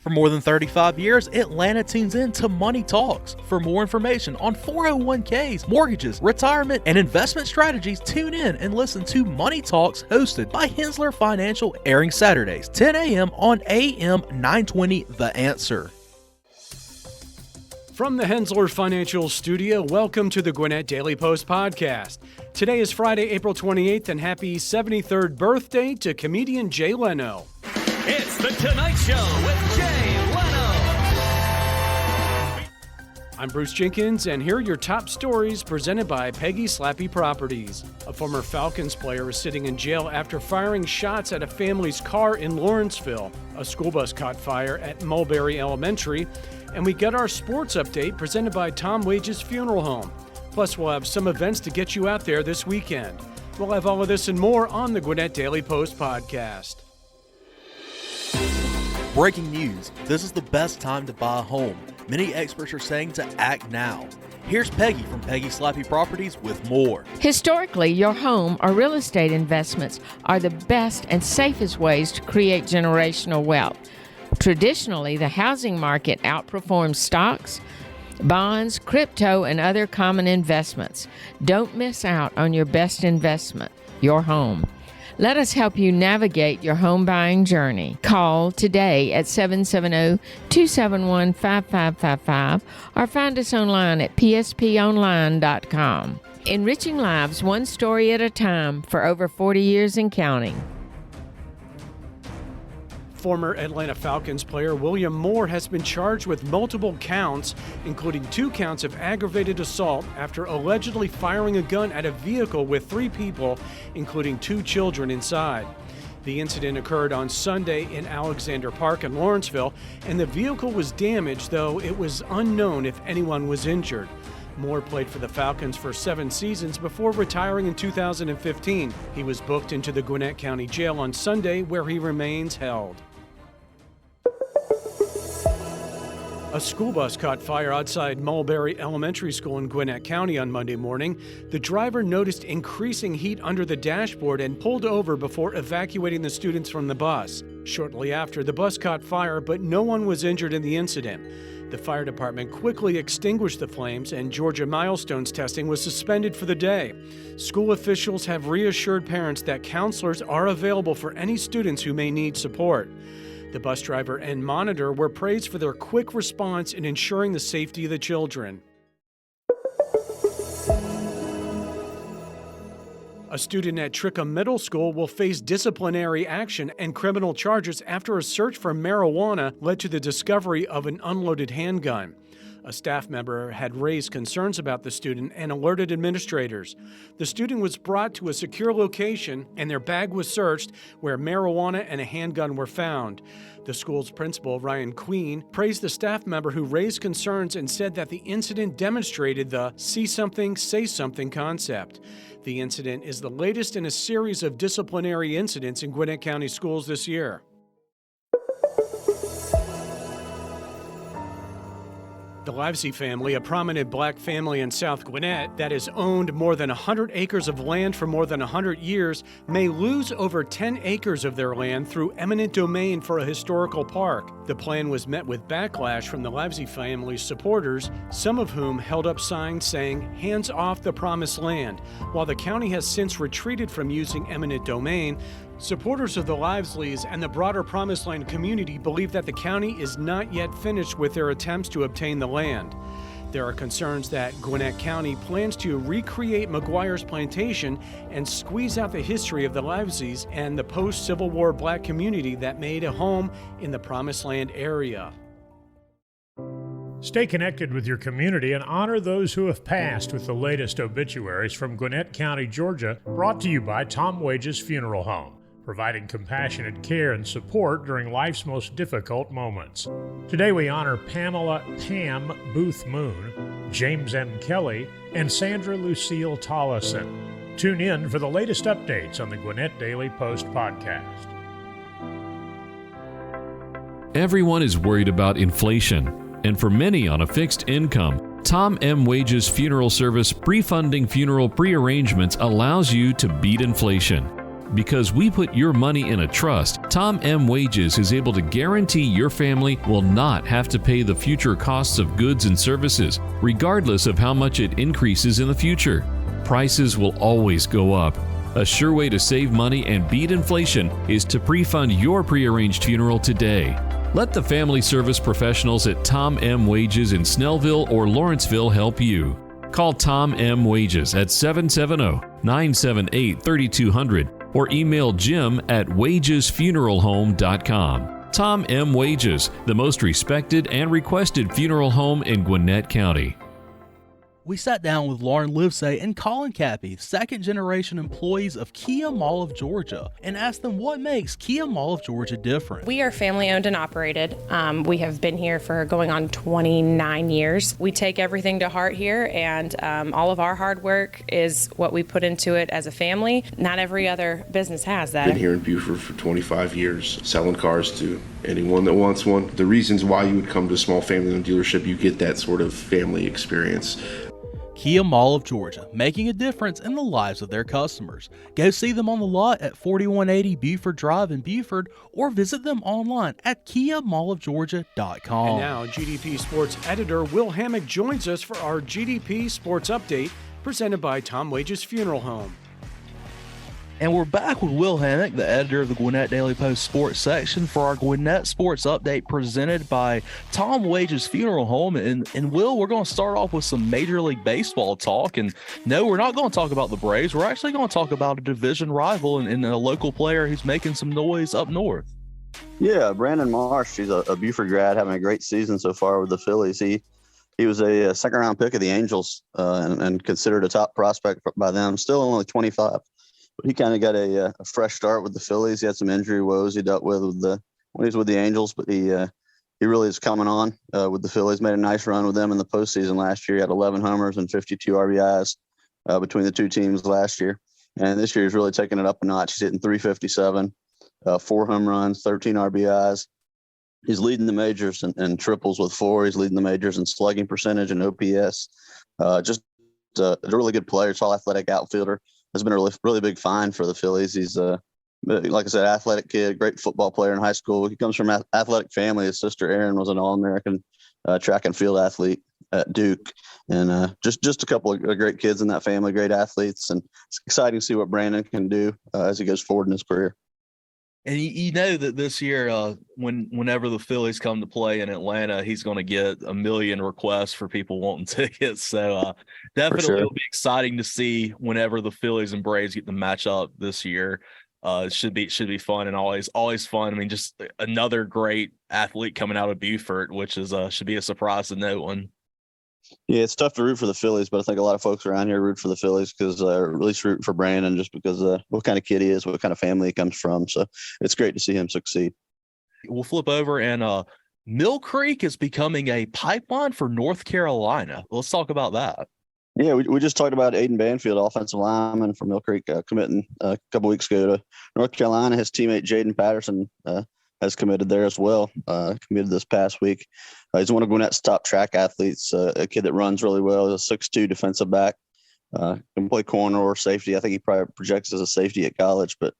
For more than 35 years, Atlanta tunes in to Money Talks. For more information on 401ks, mortgages, retirement, and investment strategies, tune in and listen to Money Talks hosted by Hensler Financial, airing Saturdays, 10 a.m. on AM 920 The Answer. From the Hensler Financial Studio, welcome to the Gwinnett Daily Post podcast. Today is Friday, April 28th, and happy 73rd birthday to comedian Jay Leno. It's The Tonight Show with Jay Leno. I'm Bruce Jenkins, and here are your top stories presented by Peggy Slappy Properties. A former Falcons player is sitting in jail after firing shots at a family's car in Lawrenceville. A school bus caught fire at Mulberry Elementary. And we got our sports update presented by Tom Wage's Funeral Home. Plus, we'll have some events to get you out there this weekend. We'll have all of this and more on the Gwinnett Daily Post podcast. Breaking news. This is the best time to buy a home. Many experts are saying to act now. Here's Peggy from Peggy Slappy Properties with more. Historically, your home or real estate investments are the best and safest ways to create generational wealth. Traditionally, the housing market outperforms stocks, bonds, crypto, and other common investments. Don't miss out on your best investment, your home. Let us help you navigate your home buying journey. Call today at 770-271-5555 or find us online at psponline.com. Enriching lives one story at a time for over 40 years and counting. Former Atlanta Falcons player William Moore has been charged with multiple counts, including 2 counts of aggravated assault after allegedly firing a gun at a vehicle with 3 people, including 2 children inside. The incident occurred on Sunday in Alexander Park in Lawrenceville, and the vehicle was damaged, though it was unknown if anyone was injured. Moore played for the Falcons for 7 seasons before retiring in 2015. He was booked into the Gwinnett County Jail on Sunday, where he remains held. A school bus caught fire outside Mulberry Elementary School in Gwinnett County on Monday morning. The driver noticed increasing heat under the dashboard and pulled over before evacuating the students from the bus. Shortly after, the bus caught fire, but no one was injured in the incident. The fire department quickly extinguished the flames, and Georgia Milestones testing was suspended for the day. School officials have reassured parents that counselors are available for any students who may need support. The bus driver and monitor were praised for their quick response in ensuring the safety of the children. A student at Trickham Middle School will face disciplinary action and criminal charges after a search for marijuana led to the discovery of an unloaded handgun. A staff member had raised concerns about the student and alerted administrators. The student was brought to a secure location and their bag was searched, where marijuana and a handgun were found. The school's principal, Ryan Queen, praised the staff member who raised concerns and said that the incident demonstrated the see something, say something concept. The incident is the latest in a series of disciplinary incidents in Gwinnett County schools this year. The Livesey family, a prominent black family in South Gwinnett that has owned more than 100 acres of land for more than 100 years, may lose over 10 acres of their land through eminent domain for a historical park. The plan was met with backlash from the Livesey family's supporters, some of whom held up signs saying, "Hands off the promised land." While the county has since retreated from using eminent domain, supporters of the Livesleys and the broader Promised Land community believe that the county is not yet finished with their attempts to obtain the land. There are concerns that Gwinnett County plans to recreate McGuire's plantation and squeeze out the history of the Livesleys and the post-Civil War black community that made a home in the Promised Land area. Stay connected with your community and honor those who have passed with the latest obituaries from Gwinnett County, Georgia, brought to you by Tom Wage's Funeral Home, providing compassionate care and support during life's most difficult moments. Today we honor Pamela Pam Booth Moon, James M. Kelly, and Sandra Lucille Tollison. Tune in for the latest updates on the Gwinnett Daily Post podcast. Everyone is worried about inflation, and for many on a fixed income, Tom M. Wage's Funeral Service pre-funding funeral prearrangements allows you to beat inflation. Because we put your money in a trust, Tom M. Wages is able to guarantee your family will not have to pay the future costs of goods and services, regardless of how much it increases in the future. Prices will always go up. A sure way to save money and beat inflation is to pre-fund your prearranged funeral today. Let the family service professionals at Tom M. Wages in Snellville or Lawrenceville help you. Call Tom M. Wages at 770-978-3200 or email Jim at wagesfuneralhome.com. Tom M. Wages, the most respected and requested funeral home in Gwinnett County. We sat down with Lauren Livesay and Colin Cappy, second-generation employees of Kia Mall of Georgia, and asked them what makes Kia Mall of Georgia different. We are family-owned and operated. We have been here for going on 29 years. We take everything to heart here, and all of our hard work is what we put into it as a family. Not every other business has that. Been here in Beaufort for 25 years, selling cars to anyone that wants one. The reasons why you would come to a small family-owned dealership, you get that sort of family experience. Kia Mall of Georgia, making a difference in the lives of their customers. Go see them on the lot at 4180 Buford Drive in Buford or visit them online at kiamallofgeorgia.com. And now, GDP Sports editor Will Hammock joins us for our GDP Sports Update presented by Tom Wages Funeral Home. And we're back with Will Hammock, the editor of the Gwinnett Daily Post Sports section, for our Gwinnett Sports Update presented by Tom Wages Funeral Home. And Will, we're going to start off with some Major League Baseball talk. And no, we're not going to talk about the Braves. We're actually going to talk about a division rival and a local player who's making some noise up north. Yeah, Brandon Marsh. He's a Buford grad, having a great season so far with the Phillies. He was a second-round pick of the Angels and considered a top prospect by them. Still only 25. But he kind of got a fresh start with the Phillies. He had some injury woes he dealt with when he was with the Angels, but he really is coming on with the Phillies. Made a nice run with them in the postseason last year. He had 11 homers and 52 RBIs between the two teams last year. And this year he's really taking it up a notch. He's hitting 357, 4 home runs, 13 RBIs. He's leading the majors in triples with 4. He's leading the majors in slugging percentage and OPS. Just a really good player, tall, athletic outfielder. Has been a really big find for the Phillies. He's like I said, athletic kid, great football player in high school. He comes from an athletic family. His sister Erin was an All-American track and field athlete at Duke, and just a couple of great kids in that family, great athletes, and it's exciting to see what Brandon can do as he goes forward in his career. And you know that this year, whenever the Phillies come to play in Atlanta, he's going to get 1 million requests for people wanting tickets. So definitely sure. It'll be exciting to see whenever the Phillies and Braves get to match up this year. It should be fun and always fun. I mean, just another great athlete coming out of Beaufort, which is should be a surprise to no one. Yeah, it's tough to root for the Phillies, but I think a lot of folks around here root for the Phillies because at least root for Brandon just because what kind of kid he is, what kind of family he comes from. So it's great to see him succeed. We'll flip over and Mill Creek is becoming a pipeline for North Carolina. Let's talk about that. Yeah, we just talked about Aiden Banfield, offensive lineman from Mill Creek, committing a couple weeks ago to North Carolina. His teammate Jaden Patterson has committed there as well, committed this past week. He's one of Gwinnett's top track athletes, a kid that runs really well. He's a 6'2" defensive back, can play corner or safety. I think he probably projects as a safety at college, but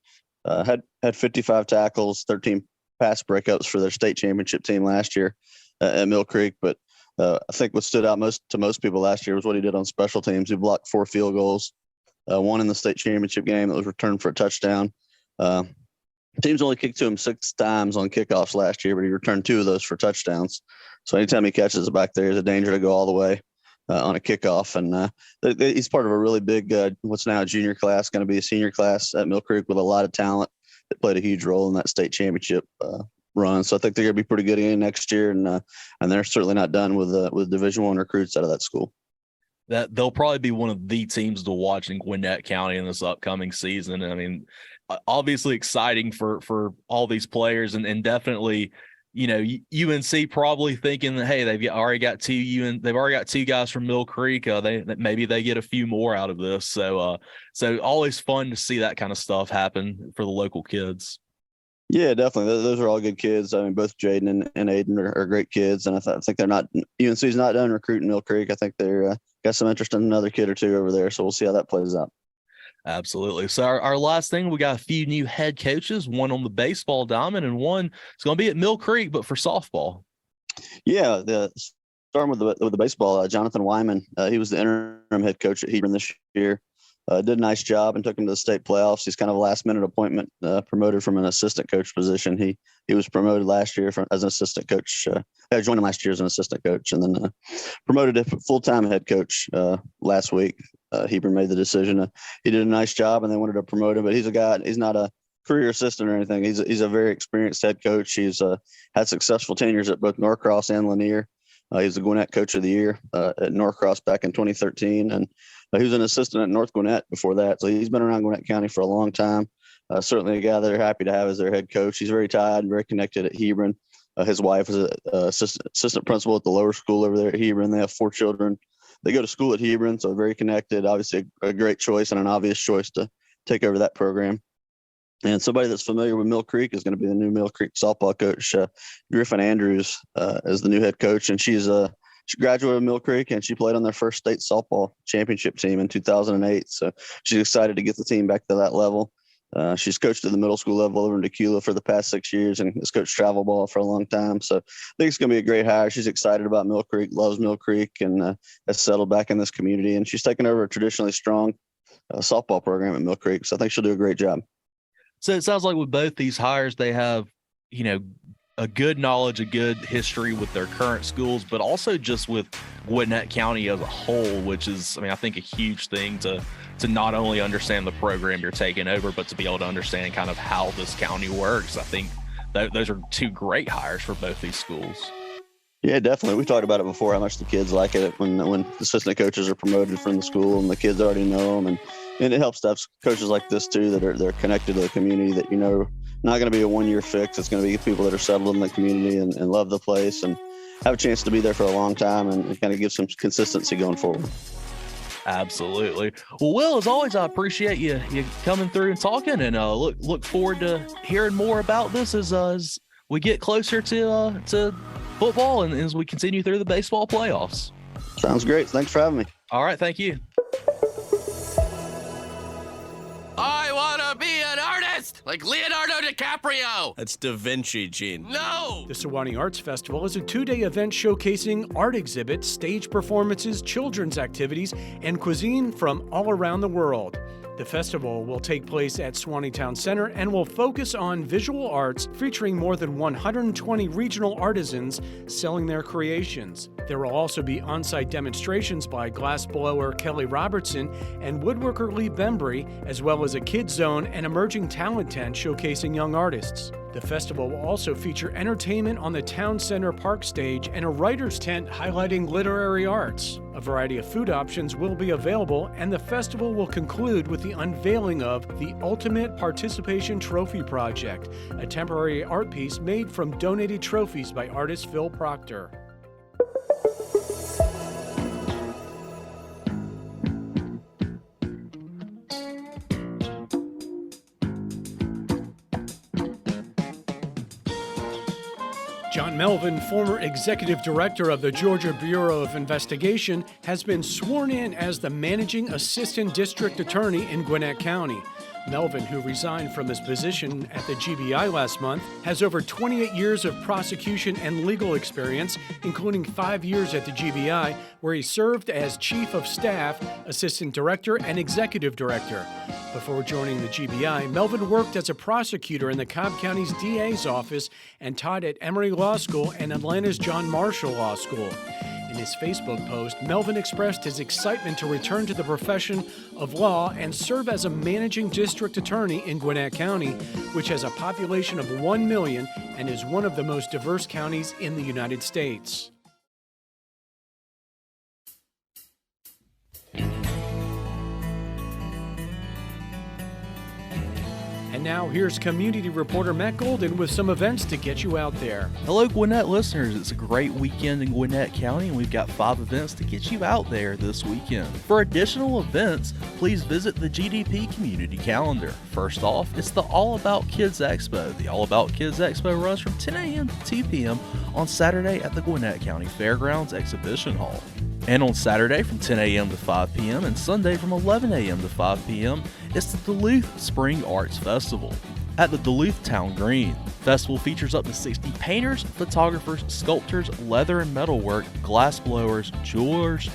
had 55 tackles, 13 pass breakups for their state championship team last year at Mill Creek. But I think what stood out to most people last year was what he did on special teams. He blocked 4 field goals, one in the state championship game that was returned for a touchdown. Teams only kicked to him 6 times on kickoffs last year, but he returned 2 of those for touchdowns. So anytime he catches it back there, he's a danger to go all the way on a kickoff. And he's part of a really big, what's now a junior class, going to be a senior class at Mill Creek with a lot of talent that played a huge role in that state championship run. So I think they're going to be pretty good again next year. And they're certainly not done with Division I recruits out of that school. That they'll probably be one of the teams to watch in Gwinnett County in this upcoming season. I mean, obviously exciting for all these players and definitely, you know, UNC probably thinking that, hey, they've already got 2 guys from Mill Creek. Maybe they get a few more out of this. So always fun to see that kind of stuff happen for the local kids. Yeah, definitely. Those are all good kids. I mean, both Jaden and Aiden are great kids, and I think they're not. UNC's not done recruiting Mill Creek. I think they're got some interest in another kid or two over there. So we'll see how that plays out. Absolutely. So our last thing, we got a few new head coaches, one on the baseball diamond and one is going to be at Mill Creek, but for softball. Yeah, starting with the baseball, Jonathan Wyman, he was the interim head coach at Hebron this year. Did a nice job and took him to the state playoffs. He's kind of a last-minute appointment, promoted from an assistant coach position. He was promoted last year as an assistant coach. I joined him last year as an assistant coach, and then promoted to full-time head coach last week. Hebron made the decision. He did a nice job, and they wanted to promote him. But he's a guy. He's not a career assistant or anything. He's a very experienced head coach. He's had successful tenures at both Norcross and Lanier. He was the Gwinnett Coach of the Year at Norcross back in 2013, and he was an assistant at North Gwinnett before that. So he's been around Gwinnett County for a long time. Certainly a guy they're happy to have as their head coach. He's very tied and very connected at Hebron. His wife is an assistant principal at the lower school over there at Hebron. They have 4 children. They go to school at Hebron, so very connected. Obviously a great choice and an obvious choice to take over that program. And somebody that's familiar with Mill Creek is going to be the new Mill Creek softball coach, Griffin Andrews, as the new head coach. And she graduated Mill Creek, and she played on their first state softball championship team in 2008. So she's excited to get the team back to that level. She's coached at the middle school level over in Tequila for the past 6 years and has coached travel ball for a long time. So I think it's going to be a great hire. She's excited about Mill Creek, loves Mill Creek, and has settled back in this community. And she's taken over a traditionally strong softball program at Mill Creek. So I think she'll do a great job. So it sounds like with both these hires, they have, a good knowledge, a good history with their current schools, but also just with Gwinnett County as a whole, which is, I think a huge thing to not only understand the program you're taking over, but to be able to understand kind of how this county works. I think those are 2 great hires for both these schools. Yeah, definitely. We talked about it before, how much the kids like it when assistant coaches are promoted from the school and the kids already know them. And it helps to have coaches like this too, that they're connected to the community, that, not going to be a one-year fix. It's going to be people that are settled in the community and love the place and have a chance to be there for a long time and kind of give some consistency going forward. Absolutely. Well, Will, as always, I appreciate you coming through and talking, and look forward to hearing more about this as we get closer to football and as we continue through the baseball playoffs. Sounds great. Thanks for having me. All right. Thank you. I want to be an artist like Leonardo DiCaprio. That's Da Vinci, Gene. No! The Sewanee Arts Festival is a 2-day event showcasing art exhibits, stage performances, children's activities, and cuisine from all around the world. The festival will take place at Sewanee Town Center and will focus on visual arts, featuring more than 120 regional artisans selling their creations. There will also be on-site demonstrations by glassblower Kelly Robertson and woodworker Lee Bembry, as well as a kids zone and emerging talent tent showcasing young artists. The festival will also feature entertainment on the Town Center Park stage and a writer's tent highlighting literary arts. A variety of food options will be available, and the festival will conclude with the unveiling of the Ultimate Participation Trophy Project, a temporary art piece made from donated trophies by artist Phil Proctor. John Melvin, former executive director of the Georgia Bureau of Investigation, has been sworn in as the managing assistant district attorney in Gwinnett County. Melvin, who resigned from his position at the GBI last month, has over 28 years of prosecution and legal experience, including 5 years at the GBI, where he served as chief of staff, assistant director, and executive director. Before joining the GBI, Melvin worked as a prosecutor in the Cobb County's DA's office and taught at Emory Law School and Atlanta's John Marshall Law School. In his Facebook post, Melvin expressed his excitement to return to the profession of law and serve as a managing district attorney in Gwinnett County, which has a population of 1 million and is one of the most diverse counties in the United States. And now here's community reporter Matt Golden with some events to get you out there. Hello, Gwinnett listeners. It's a great weekend in Gwinnett County, and we've got 5 events to get you out there this weekend. For additional events, please visit the GDP community calendar. First off, it's the All About Kids Expo. The All About Kids Expo runs from 10 a.m. to 2 p.m. on Saturday at the Gwinnett County Fairgrounds Exhibition Hall. And on Saturday from 10 a.m. to 5 p.m. and Sunday from 11 a.m. to 5 p.m. it's the Duluth Spring Arts Festival at the Duluth Town Green. Festival features up to 60 painters, photographers, sculptors, leather and metalwork, glass blowers, jewelers,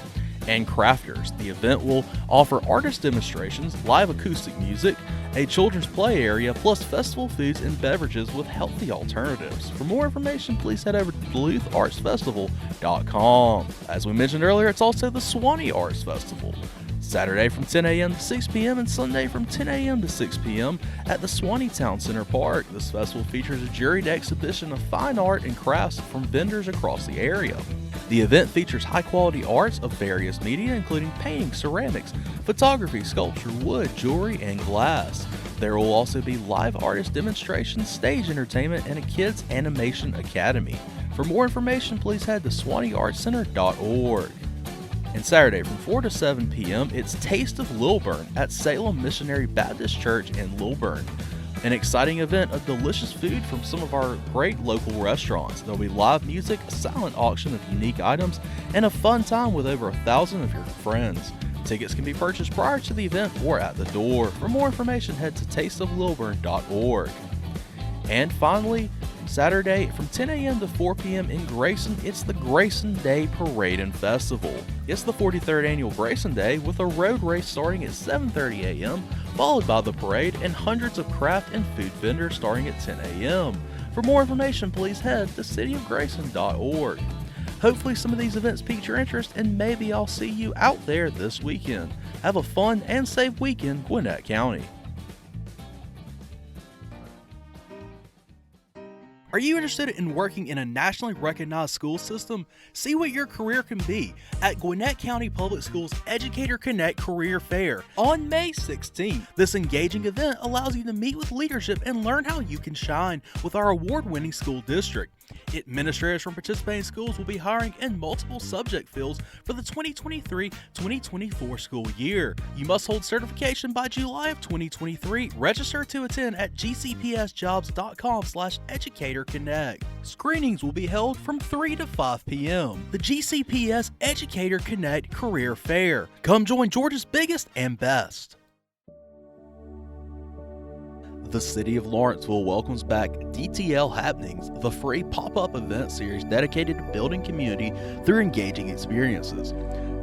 and crafters. The event will offer artist demonstrations, live acoustic music, a children's play area, plus festival foods and beverages with healthy alternatives. For more information, please head over to DuluthArtsFestival.com. As we mentioned earlier, it's also the Swanee Arts Festival. Saturday from 10 a.m. to 6 p.m. and Sunday from 10 a.m. to 6 p.m. at the Swanee Town Center Park. This festival features a juried exhibition of fine art and crafts from vendors across the area. The event features high-quality arts of various media, including painting, ceramics, photography, sculpture, wood, jewelry, and glass. There will also be live artist demonstrations, stage entertainment, and a kids' animation academy. For more information, please head to SwaneeArtsCenter.org. And Saturday from 4 to 7 p.m., it's Taste of Lilburn at Salem Missionary Baptist Church in Lilburn. An exciting event of delicious food from some of our great local restaurants. There'll be live music, a silent auction of unique items, and a fun time with over 1,000 of your friends. Tickets can be purchased prior to the event or at the door. For more information, head to tasteoflilburn.org. And finally, Saturday from 10 a.m. to 4 p.m. in Grayson, it's the Grayson Day Parade and Festival. It's the 43rd annual Grayson Day with a road race starting at 7:30 a.m., followed by the parade and hundreds of craft and food vendors starting at 10 a.m. For more information, please head to cityofgrayson.org. Hopefully some of these events piqued your interest, and maybe I'll see you out there this weekend. Have a fun and safe weekend, Gwinnett County. Are you interested in working in a nationally recognized school system? See what your career can be at Gwinnett County Public Schools Educator Connect Career Fair on May 16th. This engaging event allows you to meet with leadership and learn how you can shine with our award-winning school district. Administrators from participating schools will be hiring in multiple subject fields for the 2023-2024 school year. You must hold certification by July of 2023. Register to attend at gcpsjobs.com/educatorconnect. Screenings will be held from 3 to 5 p.m. The GCPS Educator Connect Career Fair. Come join Georgia's biggest and best. The City of Lawrenceville welcomes back DTL Happenings, the free pop-up event series dedicated to building community through engaging experiences.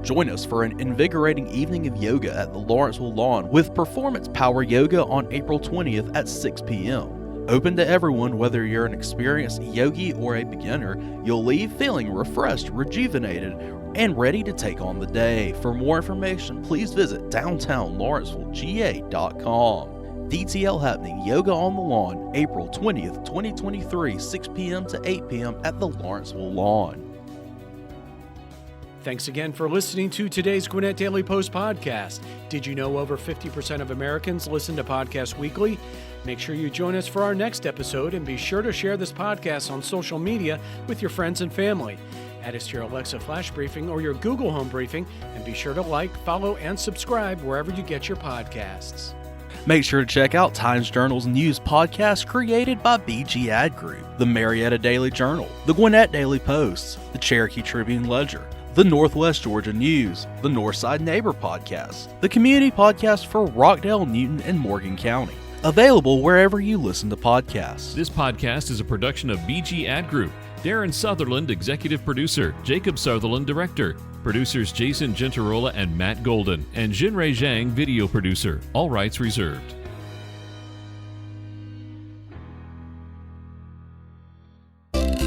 Join us for an invigorating evening of yoga at the Lawrenceville Lawn with Performance Power Yoga on April 20th at 6 p.m. Open to everyone, whether you're an experienced yogi or a beginner. You'll leave feeling refreshed, rejuvenated, and ready to take on the day. For more information, please visit downtownlawrencevilleGA.com. DTL Happening Yoga on the Lawn, April 20th, 2023, 6 p.m. to 8 p.m. at the Lawrenceville Lawn. Thanks again for listening to today's Gwinnett Daily Post podcast. Did you know over 50% of Americans listen to podcasts weekly? Make sure you join us for our next episode, and be sure to share this podcast on social media with your friends and family. Add us to your Alexa Flash Briefing or your Google Home Briefing, and be sure to like, follow, and subscribe wherever you get your podcasts. Make sure to check out Times Journal's news podcast created by BG Ad Group, the Marietta Daily Journal, the Gwinnett Daily Post, the Cherokee Tribune Ledger, the Northwest Georgia News, the Northside Neighbor Podcast, the community podcast for Rockdale, Newton, and Morgan County. Available wherever you listen to podcasts. This podcast is a production of BG Ad Group. Darren Sutherland, executive producer. Jacob Sutherland, director. Producers Jason Gentarola and Matt Golden. And Jinrei Zhang, video producer. All rights reserved.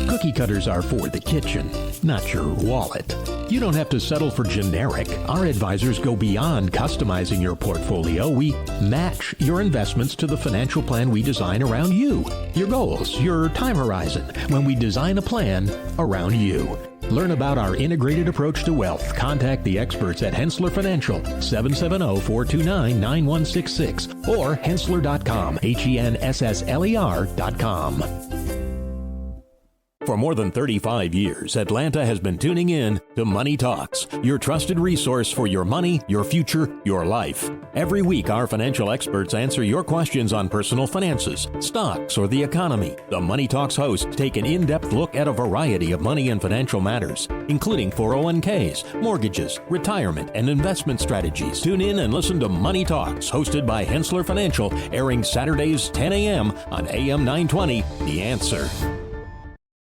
Cookie cutters are for the kitchen, not your wallet. You don't have to settle for generic. Our advisors go beyond customizing your portfolio. We match your investments to the financial plan we design around you, your goals, your time horizon, when we design a plan around you. Learn about our integrated approach to wealth. Contact the experts at Hensler Financial, 770-429-9166, or hensler.com, HENSSLER.com. For more than 35 years, Atlanta has been tuning in to Money Talks, your trusted resource for your money, your future, your life. Every week, our financial experts answer your questions on personal finances, stocks, or the economy. The Money Talks hosts take an in-depth look at a variety of money and financial matters, including 401ks, mortgages, retirement, and investment strategies. Tune in and listen to Money Talks, hosted by Hensler Financial, airing Saturdays 10 a.m. on AM 920, The Answer.